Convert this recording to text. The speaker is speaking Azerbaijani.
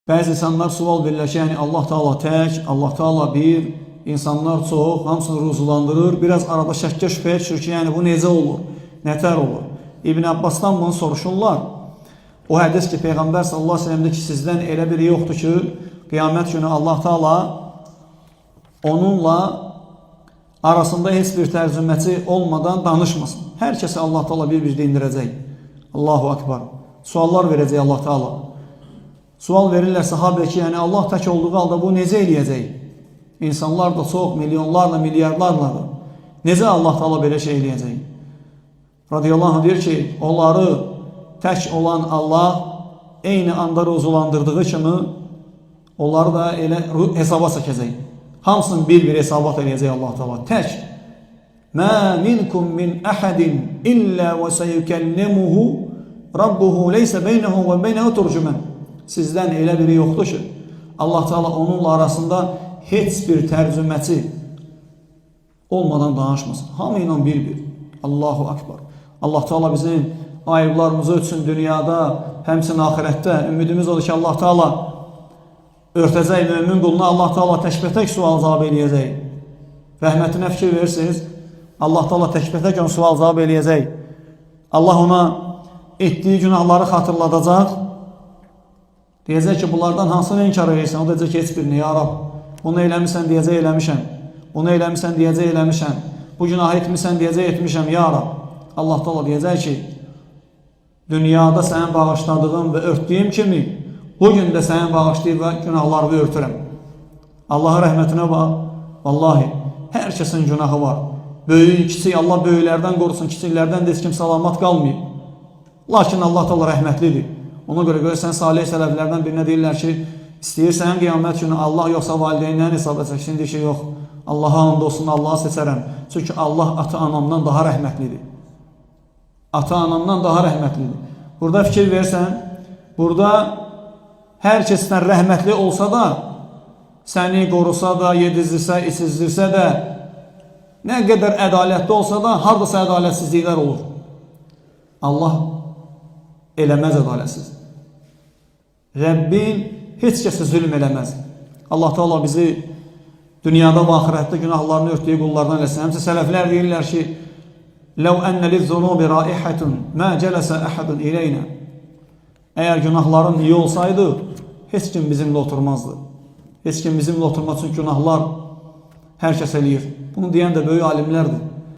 Bəzi insanlar sual verirlər ki, yəni Allah Taala tək, Allah Taala bir, insanlar çox, hamısını ruzulandırır. Biraz arada şəkkə şübhəyə düşür ki, yəni bu necə olur, nətər olur? İbn Abbasdan bunu soruşurlar. O hədis ki, Peyğəmbər sallallahu əleyhi və səlləm ki, sizdən elə biri yoxdur ki, qiyamət günü Allah Taala onunla arasında heç bir tərcüməçi olmadan danışmasın. Hər kəsi Allah Taala bir-bir dindirəcək. Allahu Akbar. Suallar verəcək Allah Taala. Sual verirlər sahabə ki, yəni Allah tək olduğu halda bu necə eləyəcək? İnsanlar da çox, milyonlarla, milyardlarla. Necə Allah Taala belə şey eləyəcək? Radiyallahu anh deyir ki, onları tək olan Allah eyni anda ruzulandırdığı kimi onları da elə hesaba çəkəcək. Hamısını bir-bir hesabat eləyəcək Allah Taala. Tək. Mə minkum min əhədin illə və səyükəllimuhu Rabbuhu leysə beynəhu və beynəhu turcümən. Sizdən elə biri yoxdur ki, Allah Taala onunla arasında heç bir tərcüməçi olmadan danışmasın. Hamı ilə bir-bir. Allahu Akbar. Allah Taala bizim ayıblarımızı ötsün dünyada, həmçinin axirətdə. Ümidimiz odur ki, Allah Taala örtəcək mömin quluna, Allah Taala təkbətək sual cavab eləyəcək. Rəhmətinə fikir verirsiniz, Allah Taala təkbətək onu sual cavab eləyəcək. Allah ona etdiyi günahları xatırladacaq. Deyəcək ki, bunlardan hansını inkar edirsən? O deyəcək ki, heç birini, ya Rab. Bunu eləmişsən, deyəcək eləmişəm. Bunu eləmişsən, deyəcək eləmişəm. Bu günahı etmişsən, deyəcək etmişəm, ya Rab. Allah Taala deyəcək ki, dünyada sənin bağışladığın və örtdüyüm kimi, bugün də sənin bağışlayıb və günahlarını örtürəm. Allahın rəhmətinə bax. Vallahi, hər kəsin günahı var. Böyük, kiçik, Allah böyüklərdən qorusun, kiçiklərdən də heç kim salamat qalmayıb. Lakin Allah Taala rəhmətlidir. Ona görə görürsən, salih sələflərdən birinə deyirlər ki, istəyirsən qiyamət günü Allah yoxsa valideynlərin hesab edəcəksin, deyir ki, yox, Allaha and olsun, Allahı seçərəm. Çünki Allah ata-anamdan daha rəhmətlidir. Ata-anamdan daha rəhmətlidir. Burada fikir versən, burada hər kəsdən rəhmətli olsa da, səni qorusa da, yedizdirsə, içizdirsə də, nə qədər ədalətli olsa da, haradasa ədalətsizliklər olur. Allah eləməz ədalətsiz. Rəbbin heç kəsə zülm eləməz. Allah Taala bizi dünyada və axirətdə günahlarını örtdüyü qullardan eləsin. Həmçə sələflər deyirlər ki, "Ləv ənə liz-zunubi raihatun ma jalasa ahadun ilayna." Əgər günahların iyi olsaydı, heç kim bizimlə oturmazdı. Heç kim bizimlə oturmaz, çünki günahlar hər kəs eləyir. Bunu deyən də böyük alimlərdir.